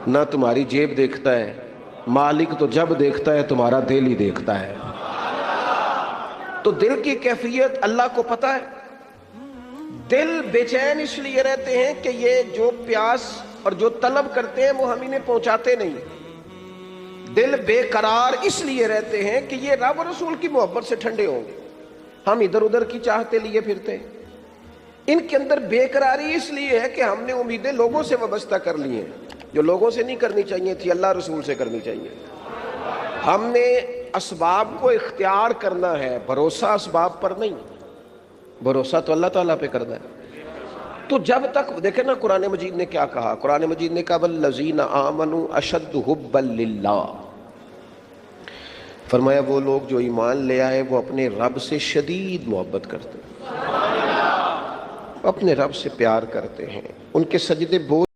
نہ تمہاری جیب دیکھتا ہے، مالک تو جب دیکھتا ہے تمہارا دل ہی دیکھتا ہے۔ تو دل کی کیفیت اللہ کو پتہ ہے۔ دل بے چین اس لیے رہتے ہیں کہ یہ جو پیاس اور جو طلب کرتے ہیں وہ ہم انہیں پہنچاتے نہیں۔ دل بے قرار اس لیے رہتے ہیں کہ یہ رب اور رسول کی محبت سے ٹھنڈے ہوں گے، ہم ادھر ادھر کی چاہتے لیے پھرتے ہیں۔ ان کے اندر بے قراری اس لیے ہے کہ ہم نے امیدیں لوگوں سے وابستہ کر لی ہیں، جو لوگوں سے نہیں کرنی چاہیے تھی، اللہ رسول سے کرنی چاہیے۔ ہم نے اسباب کو اختیار کرنا ہے، بھروسہ اسباب پر نہیں، بھروسہ تو اللہ تعالیٰ پہ کرنا ہے۔ تو جب تک دیکھیں نا قرآن مجید نے کیا کہا، قرآن مجید نے کہا والذین آمنوا اشد حبا للہ، فرمایا وہ لوگ جو ایمان لے آئے وہ اپنے رب سے شدید محبت کرتے ہیں، اپنے رب سے پیار کرتے ہیں، ان کے سجدے بول